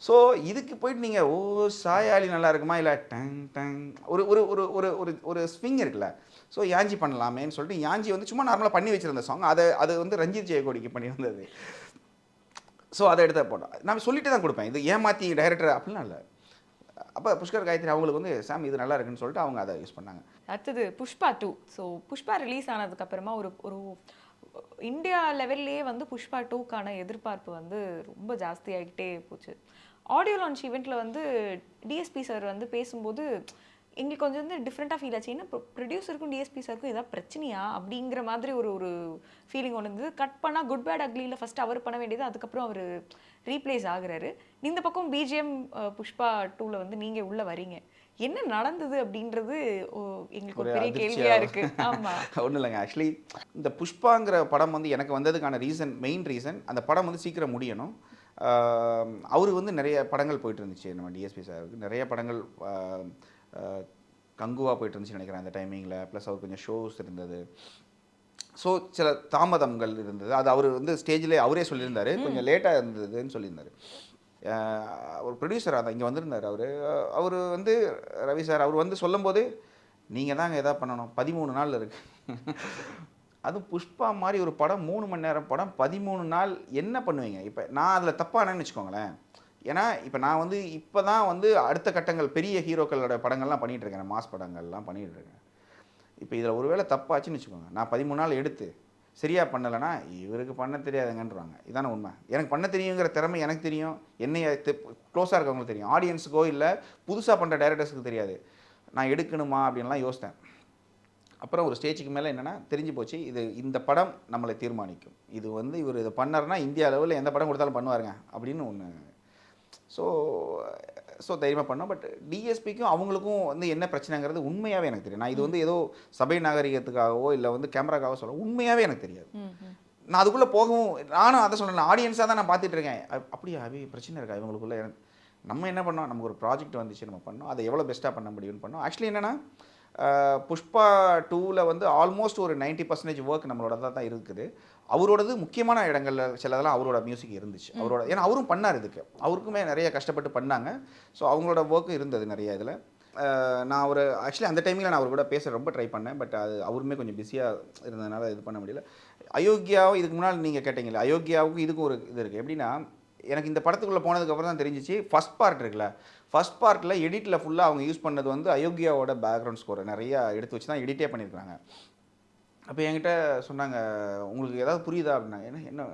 ஸோ இதுக்கு போயிட்டு நீங்கள் ஓ சாயாலி நல்லா இருக்குமா, இல்லை டங் டங் ஒரு ஒரு ஒரு ஒரு ஒரு ஒரு ஸ்விங் இருக்குல்ல, ஸோ யாஞ்சி பண்ணலாமேன்னு சொல்லிட்டு யாஞ்சி வந்து சும்மா நார்மலாக பண்ணி வச்சுருந்த சாங். அது வந்து ரஞ்சித் ஜெயக்கோடிக்கு பண்ணி வந்தது. ஸோ அதை எடுத்து போட்டோம். நான் சொல்லிட்டு தான் கொடுப்பேன், இது ஏமாற்றி டைரக்டர் அப்படிலாம் இல்லை. அப்போ புஷ்கர் காயத்ரி அவங்களுக்கு வந்து சாம் இது நல்லா இருக்குன்னு சொல்லிட்டு அவங்க அதை யூஸ் பண்ணாங்க. அடுத்தது புஷ்பா 2. ஸோ புஷ்பா ரிலீஸ் ஆனதுக்கப்புறமா ஒரு இந்தியா லெவல்லையே வந்து புஷ்பா 2க்கான எதிர்பார்ப்பு வந்து ரொம்ப ஜாஸ்தியாகிட்டே போச்சு. ஆடியோ லான்ச் ஈவெண்ட்டில் வந்து டிஎஸ்பி சார் வந்து பேசும்போது எங்களுக்கு கொஞ்சம் வந்து டிஃப்ரெண்ட்டாக ஃபீல் ஆச்சு. என்ன ப்ரொடியூசருக்கும் டிஎஸ்பி சாருக்கும் ஏதாவது பிரச்சனையா அப்படிங்கிற மாதிரி ஒரு ஃபீலிங் ஒன்று இருந்தது. கட் பண்ணால் குட் பேட் அக்லியில் ஃபஸ்ட்டு அவர் பண்ண வேண்டியது, அதுக்கப்புறம் அவர் ரீப்ளேஸ் ஆகுறாரு. இந்த பக்கம் பிஜிஎம் புஷ்பா 2ல் வந்து நீங்கள் உள்ளே வரீங்க, என்ன நடந்தது அப்படின்றது எங்களுக்கு ஒரு பெரிய கேள்வியாக இருக்குது. ஆமாம், ஒன்றும் இல்லைங்க. ஆக்சுவலி இந்த புஷ்பாங்கிற படம் வந்து எனக்கு வந்ததுக்கான மெயின் ரீசன் அந்த படம் வந்து சீக்கிரம் முடியணும். அவரு வந்து நிறைய படங்கள் போயிட்டு இருந்துச்சு, நம்ம டிஎஸ்பி சாருக்கு நிறைய படங்கள் கங்குவா போயிட்டு இருந்துச்சு நினைக்கிறேன் அந்த டைமிங்கில். ப்ளஸ் அவர் கொஞ்சம் ஷோஸ் இருந்தது. ஸோ சில தாமதங்கள் இருந்தது. அது அவர் வந்து ஸ்டேஜில் அவரே சொல்லியிருந்தார், கொஞ்சம் லேட்டாக இருந்ததுன்னு சொல்லியிருந்தார். ஒரு ப்ரொடியூசராக தான் இங்கே வந்திருந்தார் அவர் வந்து ரவி சார். அவர் வந்து சொல்லும்போது நீங்கள் தாங்க எதாவது பண்ணணும், 13 நாள் இருக்குது. அதுவும் புஷ்பா மாதிரி ஒரு படம் 3 மணி நேரம் படம் 13 நாள் என்ன பண்ணுவீங்க? இப்போ நான் அதில் தப்பானேன்னு வச்சுக்கோங்களேன். ஏன்னா இப்போ நான் வந்து இப்போ தான் வந்து அடுத்த கட்டங்கள் பெரிய ஹீரோக்களோட படங்கள்லாம் பண்ணிகிட்ருக்கேன், மாஸ் படங்கள்லாம் பண்ணிகிட்ருக்கேன். இப்போ இதில் ஒரு வேளை தப்பாச்சுன்னு வச்சுக்கோங்க, நான் 13 நாள் எடுத்து சரியாக பண்ணலைன்னா இவருக்கு பண்ண தெரியாதுங்கன்றாங்க. இதான உண்மை. எனக்கு பண்ண தெரியுங்கிற திறமை எனக்கு தெரியும், என்னைய க்ளோஸாக இருக்கவங்களுக்கு தெரியும், ஆடியன்ஸுக்கோ இல்லை புதுசாக பண்ணுற டைரக்டர்ஸுக்கு தெரியாது. நான் எடுக்கணுமா அப்படின்லாம் யோசித்தேன். அப்புறம் ஒரு ஸ்டேஜுக்கு மேலே என்னென்னா தெரிஞ்சு போச்சு, இந்த படம் நம்மளை தீர்மானிக்கும். இது வந்து இவர் இதை பண்ணாருன்னா இந்தியா லெவலில் எந்த படம் கொடுத்தாலும் பண்ணுவாருங்க அப்படின்னு ஒன்று. ஸோ தைரியமாக பண்ணோம். பட் டிஎஸ்பிக்கும் அவங்களுக்கும் வந்து என்ன பிரச்சனைங்கிறது உண்மையாகவே எனக்கு தெரியும். நான் இது வந்து ஏதோ சபை நாகரிகத்துக்காகவோ இல்லை வந்து கேமராக்காகவோ சொல்ல, உண்மையாகவே எனக்கு தெரியாது. நான் அதுக்குள்ளே போகவும் நானும் அதை சொல்கிறேன், ஆடியன்ஸாக தான் நான் பார்த்துட்டு இருக்கேன். அப்படியா பிரச்சனை இருக்கா இவங்களுக்குள்ளே? நம்ம என்ன பண்ணோம், நமக்கு ஒரு ப்ராஜெக்ட் வந்துச்சு, நம்ம பண்ணோம், அதை எவ்வளோ பெஸ்ட்டாக பண்ண முடியும்னு பண்ணோம். ஆக்சுவலி என்னென்னா புஷ்பா 2ல் வந்து ஆல்மோஸ்ட் ஒரு 90% ஒர்க் நம்மளோட தான் இருக்குது. அவரோடது முக்கியமான இடங்களில் சிலதெல்லாம் அவரோட மியூசிக் இருந்துச்சு. அவரோட ஏன்னா அவரும் பண்ணார், இதுக்கு அவருக்குமே நிறைய கஷ்டப்பட்டு பண்ணாங்க. ஸோ அவங்களோட ஒர்க்கும் இருந்தது நிறைய இதில். நான் ஒரு ஆக்சுவலி அந்த டைமில் நான் அவர் கூட பேச ரொம்ப ட்ரை பண்ணேன். பட் அது அவருமே கொஞ்சம் பிஸியாக இருந்ததுனால இது பண்ண முடியல. அயோக்கியாவும் இதுக்கு முன்னால் நீங்கள் கேட்டீங்களே, அயோக்கியாவுக்கும் இதுக்கும் ஒரு இது இருக்குது. எப்படின்னா எனக்கு இந்த படத்துக்குள்ளே போனதுக்கப்புறம் தான் தெரிஞ்சிச்சு, ஃபஸ்ட் பார்ட் இருக்குல்ல, ஃபஸ்ட் பார்ட்டில் எடிட்டில் ஃபுல்லாக அவங்க யூஸ் பண்ணது வந்து அயோக்கியாவோட பேக்ரவுண்ட் ஸ்கோரை நிறையா எடுத்து வச்சு தான் எடிட்டே பண்ணியிருக்காங்க. அப்போ என்கிட்ட சொன்னாங்க, உங்களுக்கு ஏதாவது புரியுதா அப்படின்னா, என்ன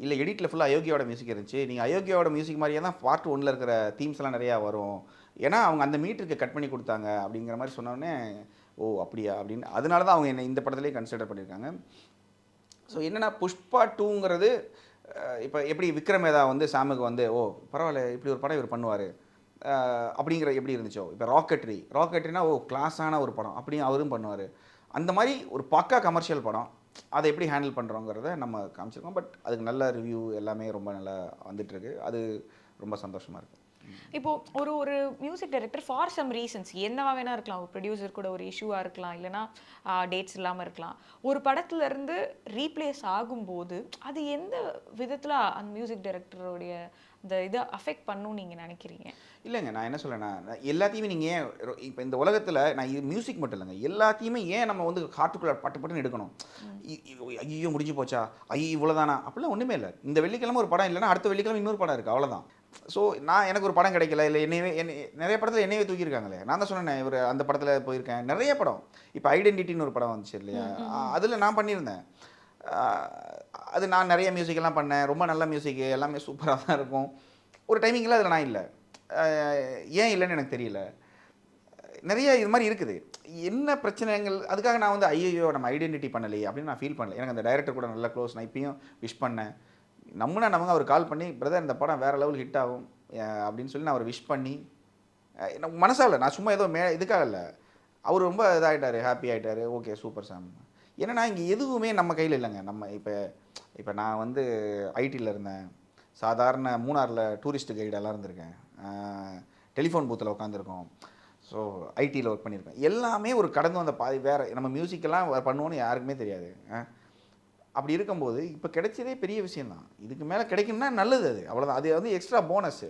இல்லை எடிட்டில் ஃபுல்லாக அயோக்கியாவோட மியூசிக் இருந்துச்சு, நீங்கள் அயோக்கியாவோட மியூசிக் மாதிரியே தான் பார்ட் 1ல் இருக்கிற தீம்ஸ்லாம் நிறையா வரும், ஏன்னா அவங்க அந்த மீட்டருக்கு கட் பண்ணி கொடுத்தாங்க அப்படிங்கிற மாதிரி சொன்னோடனே, ஓ அப்படியா அப்படின்னு, அதனால தான் அவங்க என்ன இந்த படத்துலேயே கன்சிடர் பண்ணியிருக்காங்க. ஸோ என்னென்னா புஷ்பா 2ங்கிறது இப்போ எப்படி விக்ரமேதா வந்து சாமுக்கு வந்து ஓ பரவாயில்ல இப்படி ஒரு படம் இவர் பண்ணுவார் அப்படிங்கிற எப்படி இருந்துச்சோ, இப்போ ராக்கெட்ரினா ஓ கிளாஸான ஒரு படம் அப்படின்னு அவரும் பண்ணுவார். அந்த மாதிரி ஒரு பக்கா கமர்ஷியல் படம் அதை எப்படி ஹேண்டில் பண்ணுறோங்கிறத நம்ம காமிச்சிருக்கோம். பட் அதுக்கு நல்ல ரிவ்யூ எல்லாமே ரொம்ப நல்லா வந்துட்டுருக்கு. அது ரொம்ப சந்தோஷமாக இருக்குது. இப்போ ஒரு music director for some reasons என்னவா வேணா இருக்கலாம், ஒரு ப்ரொடியூசர் கூட ஒரு இஷ்யூவாக இருக்கலாம், இல்லைனா டேட்ஸ் இல்லாமல் இருக்கலாம், ஒரு படத்துல இருந்து ரீப்ளேஸ் ஆகும்போது அது எந்த விதத்தில் அந்த மியூசிக் டைரக்டருடைய இந்த இதை அஃபெக்ட் பண்ணும் நீங்கள் நினைக்கிறீங்க? இல்லைங்க, நான் என்ன சொல்லேன்னா, எல்லாத்தையுமே நீங்கள் ஏன் இப்போ இந்த உலகத்தில் நான் இது மியூசிக் மட்டும் இல்லைங்க, எல்லாத்தையுமே ஏன் நம்ம வந்து ஹார்ட்டுக்குள்ளே பட்டுன்னு எடுக்கணும்? ஐயோ முடிஞ்சு போச்சா, ஐயோ இவ்வளோதானா, அப்படிலாம் ஒன்றுமே இல்லை. இந்த வெள்ளிக்கிழமை ஒரு படம் இல்லைன்னா அடுத்த வெள்ளிக்கிழமை இன்னொரு படம் இருக்குது, அவ்வளோதான். ஸோ நான் எனக்கு ஒரு படம் கிடைக்கல, இல்லை நிறைய படத்தில் என்னையே தூக்கியிருக்காங்களே, நான் தான் சொன்னேன் இவர் அந்த படத்தில் போயிருக்கேன், நிறைய படம். இப்போ ஐடென்டிட்டின்னு ஒரு படம் வந்துச்சு இல்லையா, அதில் நான் பண்ணியிருந்தேன். அது நான் நிறைய மியூசிக்கெல்லாம் பண்ணேன், ரொம்ப நல்ல மியூசிக்கு, எல்லாமே சூப்பராக தான் இருக்கும். ஒரு டைமிங்கில் அதில் நான் இல்லை, ஏன் இல்லைன்னு எனக்கு தெரியல. நிறைய இது மாதிரி இருக்குது. என்ன பிரச்சனைகள், அதுக்காக நான் வந்து ஐயோ நம்ம ஐடென்டிட்டி பண்ணலையே அப்படின்னு நான் ஃபீல் பண்ணல. எனக்கு அந்த டைரக்டர் கூட நல்லா க்ளோஸ், நான் இப்பயும் விஷ் பண்ணேன். நமக்கு அவர் கால் பண்ணி பிரதர் இந்த படம் வேறு லெவல் ஹிட் ஆகும் அப்படின்னு சொல்லி நான் அவர் விஷ் பண்ணி எனக்கு மனசால நான் சும்மா ஏதோ இதுக்காக இல்லை, அவர் ரொம்ப இதாகிட்டார், ஹாப்பி ஆகிட்டார். ஓகே சூப்பர் சாம். ஏன்னா இங்கே எதுவுமே நம்ம கையில் இல்லைங்க. நம்ம இப்போ நான் வந்து ஐடியில் இருந்தேன், சாதாரண மூணாரில் டூரிஸ்ட் கைடெல்லாம் இருந்திருக்கேன், டெலிஃபோன் பூத்தில் உட்காந்துருக்கோம், ஸோ ஐடியில் ஒர்க் பண்ணியிருக்கேன். எல்லாமே ஒரு கடந்து வந்த பாதி வேறு. நம்ம மியூசிக்கெல்லாம் பண்ணுவோன்னு யாருக்குமே தெரியாது. அப்படி இருக்கும்போது இப்போ கிடைச்சதே பெரிய விஷயந்தான். இதுக்கு மேலே கிடைக்கும்னா நல்லது, அது அவ்வளோதான். அது வந்து எக்ஸ்ட்ரா போனஸ்ஸு.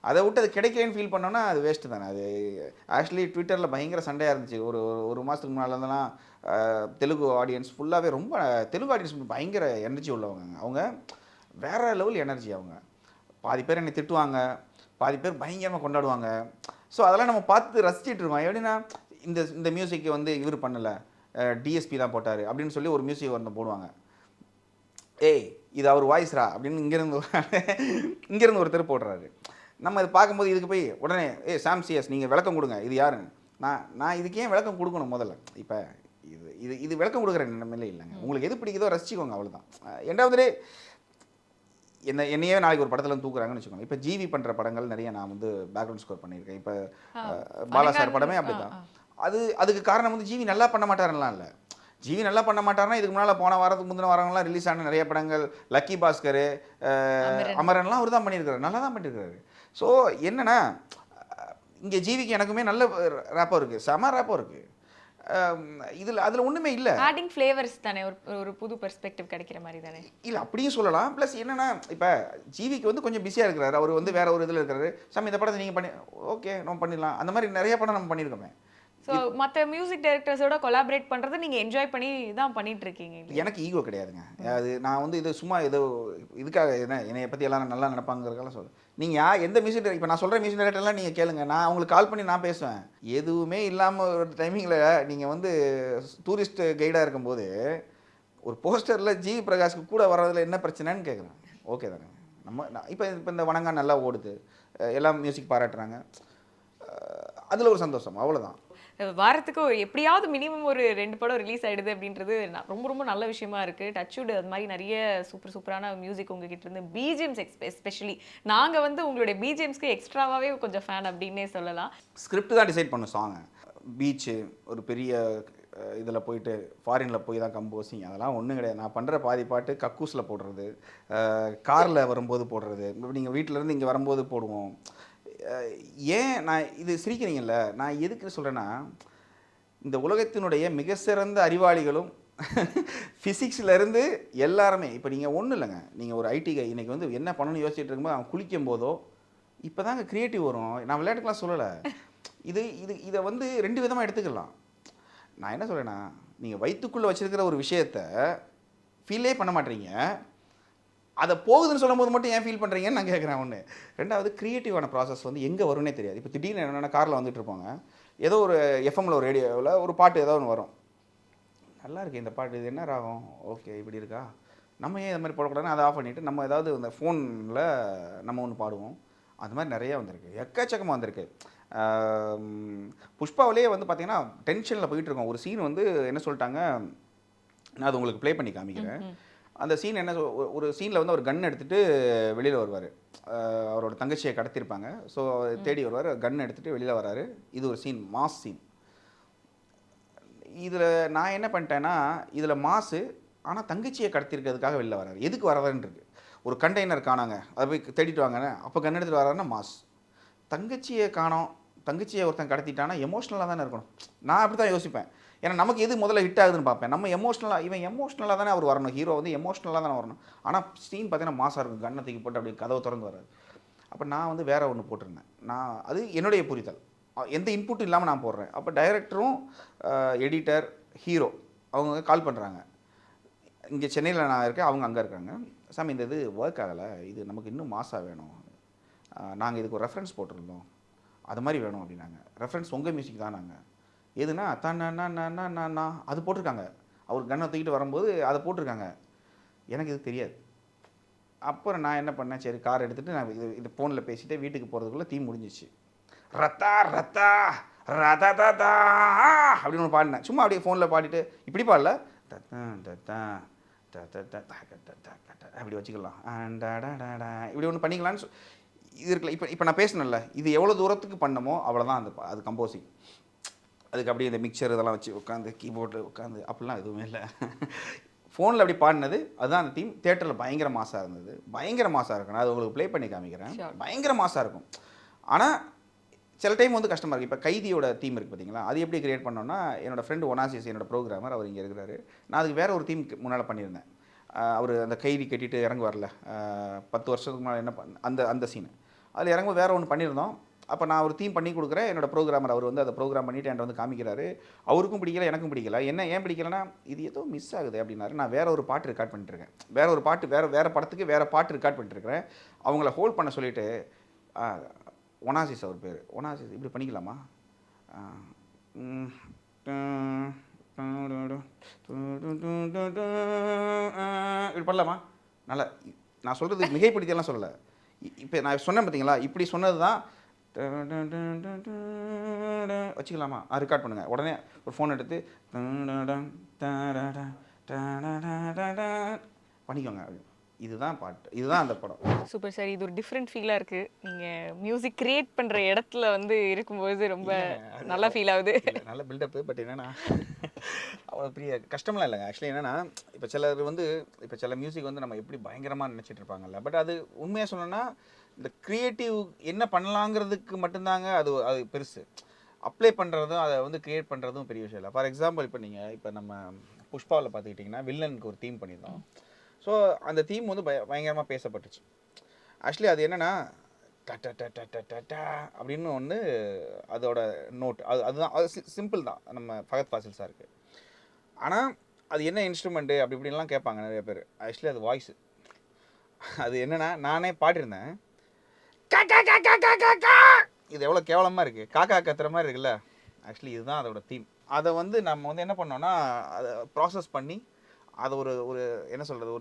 அதை விட்டு அது கிடைக்கலன்னு ஃபீல் பண்ணோன்னா அது வேஸ்ட்டு தானே. அது ஆக்சுவலி ட்விட்டரில் பயங்கர சண்டையாக இருந்துச்சு. ஒரு மாதத்துக்கு முன்னால் இருந்தெல்லாம் தெலுங்கு ஆடியன்ஸ் ஃபுல்லாகவே ரொம்ப தெலுங்கு ஆடியன்ஸ் பயங்கர எனர்ஜி உள்ளவங்க. அவங்க வேறு லெவல் எனர்ஜி. அவங்க பாதி பேர் என்னை திட்டுவாங்க, பாதி பேர் பயங்கரமாக கொண்டாடுவாங்க. ஸோ அதெல்லாம் நம்ம பார்த்து ரசிச்சிட்டு இருக்கோம். எப்படின்னா இந்த மியூசிக்கு வந்து இவர் பண்ணலை, டிஎஸ்பி தான் போட்டார் அப்படின்னு சொல்லி ஒரு மியூசிக் வந்து போடுவாங்க. ஏய் இது அவர் வாய்ஸ்ரா அப்படின்னு இங்கேருந்து ஒருத்தர் போடுறாரு. நம்ம இதை பார்க்கும்போது இதுக்கு போய் உடனே சாம் சிஎஸ் நீங்கள் விளக்கம் கொடுங்க, இது யாருன்னு. நான் இதுக்கு ஏன் விளக்கம் கொடுக்கணும்? முதல்ல இப்போ இது விளக்கம் கொடுக்குற நிலைமையில இல்லைங்க. உங்களுக்கு எது பிடிக்குதோ ரசிச்சுக்கோங்க, அவ்வளோதான். ரெண்டாவது என்னையே நாளைக்கு ஒரு படத்தில் தூக்குறாங்கன்னு வச்சுக்கோங்க. இப்போ ஜிவி பண்ணுற படங்கள் நிறைய நான் வந்து பேக்ரவுண்ட் ஸ்கோர் பண்ணியிருக்கேன். இப்போ பாலா சார் படமே அப்படி தான். அதுக்கு காரணம் வந்து ஜிவி நல்லா பண்ண மாட்டாருலாம் இல்லை. ஜிவி நல்லா பண்ண மாட்டாருன்னா இதுக்கு முன்னால் போன வாரத்துக்கு முந்தின வாரங்கள்லாம் ரிலீஸ் ஆன நிறைய படங்கள், லக்கி பாஸ்கர், அமரன்லாம் அவர் தான் பண்ணியிருக்காரு, நல்லா தான் பண்ணியிருக்காரு. ஸோ என்னென்னா இங்கே ஜிவிக்கு எனக்குமே நல்ல ரேப்போ இருக்குது, செம ரேப்போ இருக்குது. அதில் ஒன்றுமே இல்லை. ஆடிங் ஃப்ளேவர்ஸ் தானே, ஒரு புது பெர்ஸ்பெக்டிவ் கிடைக்கிற மாதிரி தானே. இல்லை அப்படியும் சொல்லலாம். ப்ளஸ் என்னென்னா இப்போ ஜிவிக்கு வந்து கொஞ்சம் பிஸியாக இருக்கிறாரு, அவர் வந்து வேறு ஒரு இதில் இருக்கிறாரு. சாமி இந்த படத்தை நீங்கள் பண்ணி ஓகே நம்ம பண்ணிடலாம், அந்த மாதிரி நிறைய படம் நம்ம பண்ணியிருக்கோமே. ஸோ மற்ற மியூசிக் டைரக்டர்ஸோட கொலாபரேட் பண்ணுறது நீங்கள் என்ஜாய் பண்ணி தான் பண்ணிட்டு இருக்கீங்க. எனக்கு ஈகோ கிடையாதுங்க. அது நான் வந்து இது சும்மா ஏதோ இதுக்காக என்னைய பற்றி எல்லாம் நல்லா நினைப்பாங்கிறதுக்கெல்லாம் சொல்லுவேன். நீங்கள் எந்த மியூசிக் டைரக்டர், இப்போ நான் சொல்கிற மியூசிக் டைரக்டர்லாம் நீங்கள் கேளுங்க, நான் அவங்களுக்கு கால் பண்ணி நான் பேசுவேன். எதுவுமே இல்லாமல் ஒரு டைமிங்கில் நீங்கள் வந்து டூரிஸ்ட் கைடாக இருக்கும்போது ஒரு போஸ்டரில் ஜி பிரகாஷ்க்கு கூட வர்றதுல என்ன பிரச்சனைன்னு கேட்குறேன். ஓகே தானே, இப்போ இந்த வணங்கா நல்லா ஓடுது, எல்லாம் மியூசிக் பாராட்டுறாங்க, அதில் ஒரு சந்தோஷம், அவ்வளோதான். வாரத்துக்கு எப்படியாவது மினிமம் ஒரு 2 படம் ரிலீஸ் ஆயிடுது அப்படின்றது ரொம்ப ரொம்ப நல்ல விஷயமா இருக்கு. டச்வுட் அது மாதிரி நிறைய சூப்பரான மியூசிக் உங்ககிட்ட இருந்து, பிஜிஎம்ஸ் எஸ்பெஷலி நாங்கள் வந்து உங்களுடைய பிஜிஎம்ஸ்க்கு எக்ஸ்ட்ராவாகவே கொஞ்சம் ஃபேன் அப்படின்னே சொல்லலாம். ஸ்கிரிப்ட் தான் டிசைட் பண்ணும் சாங்கை. பீச்சு ஒரு பெரிய இதில் போயிட்டு ஃபாரினில் போய் தான் கம்போசிங், அதெல்லாம் ஒன்றும் கிடையாது. நான் பண்ணுற பாதி பாட்டு கக்கூஸில் போடுறது, காரில் வரும்போது போடுறது, நீங்கள் வீட்டிலேருந்து இங்கே வரும்போது போடுவோம். ஏன் நான் இது சிரிக்கிறீங்கல்ல, நான் எதுக்கு சொல்கிறேன்னா, இந்த உலகத்தினுடைய மிக சிறந்த அறிவாளிகளும் ஃபிசிக்ஸ்லேருந்து எல்லாருமே, இப்போ நீங்கள் ஒன்றும் இல்லைங்க, நீங்கள் ஒரு ஐடி கை இன்றைக்கி வந்து என்ன பண்ணணும்னு யோசிச்சுட்டு இருக்கும்போது அவன் குளிக்கும் போதோ இப்போ தாங்க க்ரியேட்டிவ் வரும். நான் விளையாட்டுக்கெலாம் சொல்லலை. இதை வந்து 2 விதமாக எடுத்துக்கலாம். நான் என்ன சொல்கிறேன்னா, நீங்கள் வயிற்றுக்குள்ளே வச்சுருக்கிற ஒரு விஷயத்தை ஃபீலே பண்ண மாட்டீங்க, அதை போகுதுன்னு சொல்லும் போது மட்டும் ஏன் ஃபீல் பண்ணுறீங்கன்னு நான் கேட்குறேன். ஒன்று. 2வது, க்ரியேட்டிவான ப்ராசஸ் வந்து எங்கே வரும்னே தெரியாது. இப்போ திடீர்னு என்னென்னா காரில் வந்துட்டு இருப்பாங்க, ஏதோ ஒரு எஃப்எம்மில் ஒரு ரேடியோவில் ஒரு பாட்டு ஏதோ ஒன்று வரும், நல்லா இருக்குது இந்த பாட்டு, இது என்ன ராகம், ஓகே இப்படி இருக்கா, நம்ம ஏன் இது மாதிரி போடக்கூடாதுன்னு அதை ஆஃப் பண்ணிவிட்டு நம்ம ஏதாவது இந்த ஃபோனில் நம்ம ஒன்று பாடுவோம். அது மாதிரி நிறையா வந்திருக்கு, எக்கச்சக்கமாக வந்திருக்கு. புஷ்பாவிலேயே வந்து பார்த்திங்கன்னா டென்ஷனில் போயிட்டுருக்கோம். ஒரு சீன் வந்து என்ன சொல்லிட்டாங்க, நான் அது உங்களுக்கு ப்ளே பண்ணி காமிக்கிறேன். அந்த சீன் என்ன, ஒரு சீனில் வந்து அவர் கன் எடுத்துகிட்டு வெளியில் வருவார், அவரோட தங்கச்சியை கடத்திருப்பாங்க, ஸோ தேடி வருவார், கன் எடுத்துகிட்டு வெளியில் வராரு. இது ஒரு சீன், மாஸ் சீன். இதில் நான் என்ன பண்ணிட்டேன்னா, இதில் மாசு, ஆனால் தங்கச்சியை கடத்திருக்கிறதுக்காக வெளில வராரு. எதுக்கு வர்றாருன்றது, ஒரு கண்டெய்னர் காணாங்க, அதை போய் தேடிட்டு வாங்கன்னு, அப்போ கன் எடுத்துகிட்டு வராருன்னா மாஸ். தங்கச்சியை காணோம், தங்கச்சியை ஒருத்தன் கடத்திட்டானா எமோஷ்னலாக தானே இருக்கணும். நான் அப்படி தான் யோசிப்பேன். ஏன்னா நமக்கு எது முதல்ல ஹிட் ஆகுதுன்னு பார்ப்பேன். நம்ம எமோஷ்னலாக, இவன் எமோஷ்னலாக தானே அவர் வரணும், ஹீரோ வந்து எமோஷ்னலாக தானே வரணும். ஆனால் சீன் பார்த்தீங்கன்னா மாசாக இருக்கும், கண்ணை தூக்கி போட்டு அப்படி கதவை திறந்து வராது. அப்போ நான் வந்து வேறு ஒன்று போட்டிருந்தேன். நான் அது என்னுடைய புரிதல், எந்த இன்புட்டும் இல்லாமல் நான் போடுறேன். அப்போ டைரக்டரும் எடிட்டர் ஹீரோ அவங்க கால் பண்ணுறாங்க, இங்கே சென்னையில் நான் இருக்கேன், அவங்க அங்கே இருக்காங்க. சாமி இந்த இது ஒர்க் ஆகலை, இது நமக்கு இன்னும் மாசாக வேணும், நாங்கள் இதுக்கு ஒரு ரெஃபரன்ஸ் போட்டிருந்தோம், அது மாதிரி வேணும் அப்படின்னாங்க. ரெஃபரன்ஸ் உங்கள் மியூசிக் தான். நாங்கள் எதுனா நான் அது போட்டிருக்காங்க, அவர் கண்ணை தூக்கிட்டு வரும்போது அதை போட்டிருக்காங்க, எனக்கு இது தெரியாது. அப்புறம் நான் என்ன பண்ணேன், சரி கார் எடுத்துகிட்டு நான் இது ஃபோனில் பேசிவிட்டு வீட்டுக்கு போகிறதுக்குள்ளே தீ முடிஞ்சிச்சு. ரத்தா ரத்தா ரதா தா அப்படின்னு ஒன்று பாடினேன், சும்மா அப்படியே ஃபோனில் பாடிட்டு, இப்படி பாடல, அப்படி வச்சுக்கலாம், இப்படி ஒன்று பண்ணிக்கலான்னு இது இருக்குல்ல. இப்போ நான் பேசணும்ல, இது எவ்வளோ தூரத்துக்கு பண்ணமோ அவ்வளோதான் அந்த அது கம்போசிங். அதுக்கு அப்படியே இந்த மிக்சர் இதெல்லாம் வச்சு உட்காந்து கீபோர்டு உட்காந்து அப்படிலாம் எதுவுமே இல்லை. ஃபோனில் அப்படி பாடினது அதுதான் அந்த தீம். தியேட்டரில் பயங்கர மாசாக இருந்தது, பயங்கர மாசாக இருக்கும். நான் அது உங்களுக்கு ப்ளே பண்ணி காமிக்கிறேன், பயங்கர மாசாக இருக்கும். ஆனால் சில டைம் வந்து கஷ்டமாக இருக்குது. இப்போ கைதியோட தீம் இருக்குது பார்த்தீங்களா, அது எப்படி கிரியேட் பண்ணோன்னா, என்னோடய ஃப்ரெண்டு ஒனாசிஸ், என்னோடய ப்ரோக்ராமர், அவர் இங்கே இருக்கிறாரு. நான் அதுக்கு வேறு ஒரு தீம் முன்னால் பண்ணியிருந்தேன். அவர் அந்த கைதி கட்டிட்டு இறங்கு வரல, 10 வருஷத்துக்கு முன்னாடி என்ன அந்த சீனு அதில் இறங்கும்போது வேறு ஒன்று பண்ணியிருந்தோம். அப்போ நான் ஒரு தீம் பண்ணி கொடுக்குறேன், என்னோடய ப்ரோக்ராமர் அவர் வந்து அதை ப்ரோக்ராம் பண்ணிவிட்டு என்கிட்ட வந்து காமிக்கிறாரு. அவருக்கும் பிடிக்கல, எனக்கும் பிடிக்கல. ஏன் பிடிக்கலன்னா, இது ஏதோ மிஸ் ஆகுது அப்படின்னாரு. நான் வேறு ஒரு பாட்டு ரெக்கார்ட் பண்ணிட்டுருக்கேன், வேறு ஒரு பாட்டு வேறு படத்துக்கு வேறு பாட்டு ரெக்கார்ட் பண்ணிட்டுருக்கிறேன். அவங்கள ஹோல்ட் பண்ண சொல்லிவிட்டு, ஒனாசிஸ் அவர் பேர், ஒனாசிஸ் இப்படி பண்ணிக்கலாமா, இப்படி பண்ணலாமா, நல்லா நான் சொல்கிறது மிகைப்படுத்தியெல்லாம் சொல்லலை. இப்போ நான் சொன்னேன் பார்த்தீங்களா, இப்படி சொன்னது தான் வச்சுக்கலாமா, ரெக்கார்ட் பண்ணுங்கள். உடனே ஒரு ஃபோன் எடுத்து பண்ணிக்கோங்க, இதுதான் பாட்டு, இதுதான் அந்த படம். சூப்பர் சார், இது ஒரு டிஃப்ரெண்ட் ஃபீலாக இருக்குது. நீங்கள் மியூசிக் கிரியேட் பண்ணுற இடத்துல வந்து இருக்கும்போது ரொம்ப நல்லா ஃபீல் ஆகுது. நல்ல பில்டப்பு. பட் என்னென்னா அவ்வளோ பெரிய கஷ்டமெல்லாம் இல்லைங்க. ஆக்சுவலி என்னென்னா, இப்போ சிலர் வந்து இப்போ சில மியூசிக் வந்து நம்ம எப்படி பயங்கரமாக நினச்சிட்டு இருப்பாங்கல்ல, பட் அது உண்மையாக சொல்லணும்னா இந்த க்ரியேட்டிவ் என்ன பண்ணலாங்கிறதுக்கு மட்டும்தாங்க அது அது பெருசு. அப்ளை பண்ணுறதும் அதை வந்து க்ரியேட் பண்ணுறதும் பெரிய விஷயம் இல்லை. ஃபார் எக்ஸாம்பிள் இப்போ நம்ம புஷ்பாவில் பார்த்துக்கிட்டிங்கன்னா வில்லனுக்கு ஒரு தீம் பண்ணியிருந்தோம். ஸோ அந்த தீம் வந்து பயங்கரமாக பேசப்பட்டுச்சு. ஆக்சுவலி அது என்னென்னா டா அப்படின்னு ஒன்று அதோட நோட், அதுதான், அது சிம்பிள் தான், நம்ம ஃபகத் ஃபாசில் சாருக்கு. ஆனால் அது என்ன இன்ஸ்ட்ருமெண்ட்டு அப்படி இப்படின்லாம் கேட்பாங்க நிறைய பேர். ஆக்சுவலி அது வாய்ஸு. அது என்னென்னா, நானே பாடியிருந்தேன், இது எவ்வளோ கேவலமாக இருக்குது, காக்கா கத்துற மாதிரி இருக்குல்ல. ஆக்சுவலி இதுதான் அதோட தீம். அதை வந்து நம்ம வந்து என்ன பண்ணோன்னா, அதை ப்ராசஸ் பண்ணி அது ஒரு ஒரு என்ன சொல்கிறது,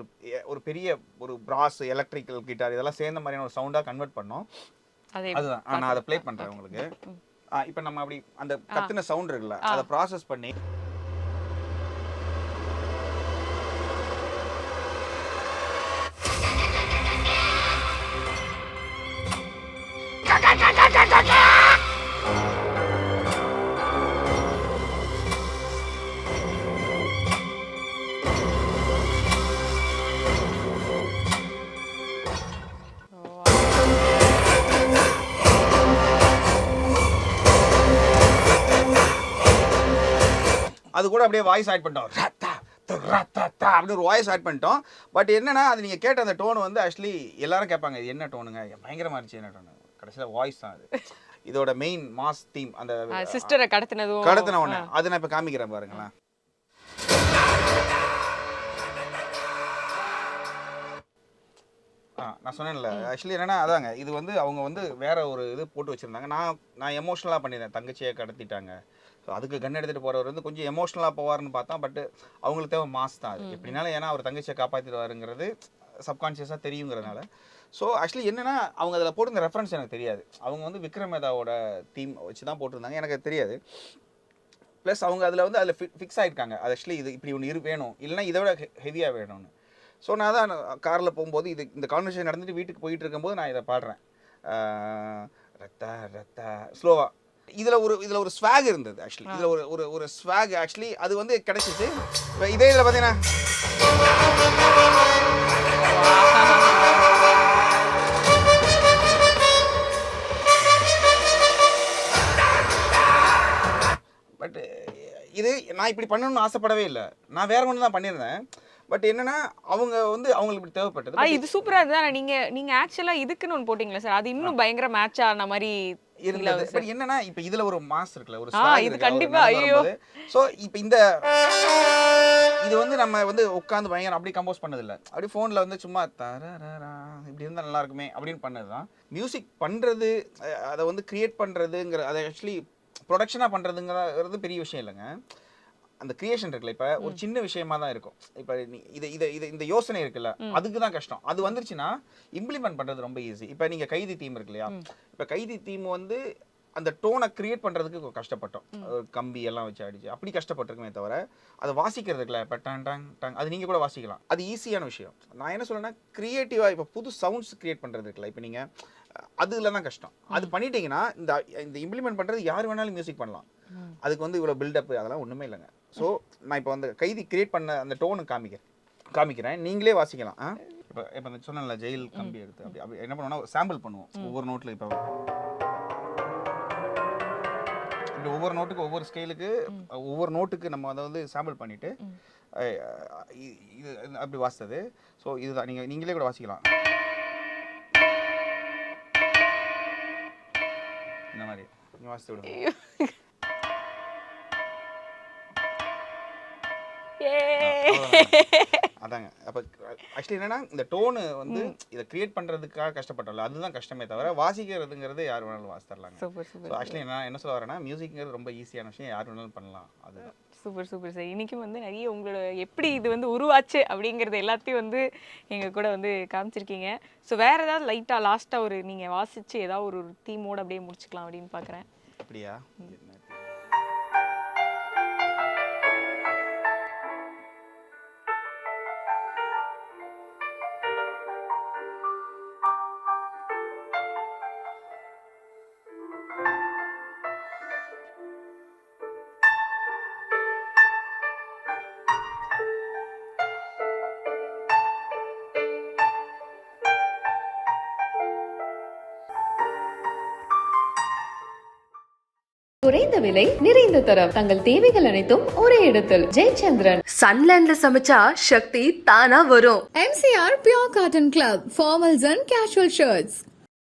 ஒரு பெரிய ஒரு பிராஸ் எலக்ட்ரிக்கல் கிட்டார் இதெல்லாம் சேர்ந்த மாதிரியான ஒரு சவுண்டாக கன்வெர்ட் பண்ணோம். அதுதான் நான் அதை ப்ளே பண்ணுறேன் உங்களுக்கு. இப்போ நம்ம அப்படி அந்த கத்துன சவுண்ட் இருக்குல்ல, அதை ப்ராசஸ் பண்ணி அது கூட அப்படியே வாய்ஸ் ஆட் பண்ணிட்டோம், அப்படி ஒரு வாய்ஸ் ஆட் பண்ணிட்டோம். பட் என்னன்னா அது நீங்கள் கேட்ட அந்த டோன் வந்து ஆக்சுவலி எல்லாரும் கேட்பாங்க இது என்ன டோனுங்க, பயங்கரமாக இருந்துச்சு என்ன டோனு. கடைசியில் வாய்ஸ் தான் அது இதோட மெயின் மாஸ் தீம். அந்த சிஸ்டரை கடத்தின உடனே அது நான் இப்போ காமிக்கிறேன் பாருங்களேன். நான் சொன்னேன்ல ஆக்சுவலி என்னன்னா அதாங்க, இது வந்து அவங்க வந்து வேற ஒரு இது போட்டு வச்சுருந்தாங்க. நான் எமோஷ்னலாக பண்ணியிருந்தேன், தங்கச்சியை கடத்திட்டாங்க, ஸோ அதுக்கு கன் எடுத்துகிட்டு போகிறவர் வந்து கொஞ்சம் எமோஷ்னலாக போவார்னு பார்த்தா, பட் அவங்களுக்கு தேவை மாஸ் தான் அது எப்படினாலும். ஏன்னா அவர் தங்கச்சியை காப்பாற்றிடுவாருங்கிறது சப்கான்ஷியஸாக தெரியுங்கிறதுனால. ஸோ ஆக்சுவலி என்னென்னா அவங்க அதில் போட்டிருந்த ரெஃபரன்ஸ் எனக்கு தெரியாது. அவங்க வந்து விக்ரம் மேதாவோட தீம் வச்சு தான் போட்டிருந்தாங்க, எனக்கு தெரியாது. ப்ளஸ் அவங்க அதில் ஃபிக்ஸ் ஆகிருக்காங்க, அது ஆக்சுவலி இது இப்படி ஒன்று வேணும், இல்லைனா இதை விட ஹெவியாக வேணும்னு. ஸோ நான் தான் காரில் போகும்போது இந்த கான்வர்சேஷன் நடந்துட்டு வீட்டுக்கு போயிட்டு இருக்கும்போது நான் இதை பாடுறேன், ரத்தா ரத்தா ஸ்லோவாக. இதில் ஒரு ஸ்வாக் இருந்தது ஆக்சுவலி, இதில் ஒரு ஸ்வாக் ஆக்சுவலி அது வந்து கிடச்சிச்சு. இதே இதில் பார்த்தீங்கன்னா பட் இது நான் இப்படி பண்ணணும்னு ஆசைப்படவே இல்லை, நான் வேற ஒன்று தான் பண்ணியிருந்தேன். பட் என்னன்னா அவங்க வந்து அவங்களுக்கு இப்படி தேவைப்பட்டது. இது சூப்பரா இருந்தா நீங்க ஆக்சுவலா இதுக்குன்னு ஒன்று போட்டிங்களா சார், அது இன்னும் பயங்கர மேட்ச் ஆன மாதிரி இருந்தது. பட் என்னன்னா இப்போ இதுல ஒரு மாஸ் இருக்குல்ல, ஒரு இது கண்டிப்பா. ஐயோ, சோ இப்போ இது வந்து நம்ம வந்து உட்காந்து பயங்கர அப்படி கம்போஸ் பண்ணது இல்லை, அப்படி ஃபோனில் வந்து சும்மா இப்படி இருந்தால் நல்லா இருக்குமே அப்படின்னு பண்ணது தான். மியூசிக் பண்ணுறது, அதை வந்து கிரியேட் பண்ணுறதுங்கிற, அதை ஆக்சுவலி ப்ரொடக்ஷனாக பண்ணுறதுங்கிறது பெரிய விஷயம் இல்லைங்க. அந்த கிரியேஷன் இருக்குல்ல, இப்போ ஒரு சின்ன விஷயமா தான் இருக்கும். இப்போ இந்த யோசனை இருக்குல்ல, அதுக்கு தான் கஷ்டம். அது வந்துருச்சுன்னா இம்ப்ளிமெண்ட் பண்ணுறது ரொம்ப ஈஸி. இப்போ நீங்கள் கைதி தீம் இருக்கு இல்லையா, இப்போ கைதி தீம் வந்து அந்த டோனை கிரியேட் பண்ணுறதுக்கு கஷ்டப்பட்டோம், கம்பி எல்லாம் வச்சு அடிச்சு அப்படி கஷ்டப்பட்டிருக்குமே தவிர அதை வாசிக்கிறதுக்குல இப்போ டாங் டாங் டாங் அது நீங்கள் கூட வாசிக்கலாம், அது ஈஸியான விஷயம். நான் என்ன சொல்றேன்னா கிரியேட்டிவாக இப்போ புது சவுண்ட்ஸ் கிரியேட் பண்ணுறது இருக்குல்ல, இப்போ நீங்கள் அதுல தான் கஷ்டம். அது பண்ணிட்டீங்கன்னா இந்த இம்ப்ளிமெண்ட் பண்ணுறது யார் வேணாலும் மியூசிக் பண்ணலாம், அதுக்கு வந்து இவ்வளோ பில்டப் அதெல்லாம் ஒன்றுமே இல்லைங்க. ஸோ நான் இப்போ அந்த கைதி கிரியேட் பண்ண அந்த டோனு காமிக்கிறேன், நீங்களே வாசிக்கலாம். இப்போ சொன்னேன்ல ஜெயில் கம்பி எடுத்து அப்படி என்ன பண்ணுவோம்னா சாம்பிள் பண்ணுவோம் ஒவ்வொரு நோட்டில். இப்போ இப்படி ஒவ்வொரு நோட்டுக்கு ஒவ்வொரு ஸ்கேலுக்கு ஒவ்வொரு நோட்டுக்கு நம்ம அதை வந்து சாம்பிள் பண்ணிட்டு இது அப்படி வாசித்தது. ஸோ இதுதான் நீங்களே கூட வாசிக்கலாம் இந்த மாதிரி நீங்கள் வாசித்து விடுங்க. அதாங்க. அப்போ ஆக்சுவலி என்னன்னா இந்த டோனு வந்து இதை கிரியேட் பண்ணுறதுக்காக கஷ்டப்பட்டோம்ல, அதுதான் கஷ்டமே தவிர வாசிக்கிறதுங்கிறது யார் வேணாலும் வாசித்தரலாங்க. ஸோ ஆக்சுவலி என்ன சொல்ல வரேன்னா மியூசிக்ங்கிறது ரொம்ப ஈஸியான விஷயம், யார் வேணாலும் பண்ணலாம். அதுதான். Super super sir. இன்றைக்கும் வந்து நிறைய உங்களோட எப்படி இது வந்து உருவாச்சு அப்படிங்கிறது எல்லாத்தையும் வந்து எங்கள் கூட வந்து காமிச்சிருக்கீங்க. ஸோ வேறு ஏதாவது லைட்டாக லாஸ்ட்டாக ஒரு நீங்கள் வாசித்து ஏதாவது ஒரு தீமோடு அப்படியே முடிச்சுக்கலாம் அப்படின்னு பார்க்குறேன். அப்படியா? குறைந்த விலை நிறைந்த தரம் தங்கள் தேவைகள் அனைத்தும் ஒரே இடத்தில். ஜெயச்சந்திரன். சன்லேண்ட்ல சமைச்சா சக்தி தானா வரும். MCR Pure Cotton Club, formals and casual shirts.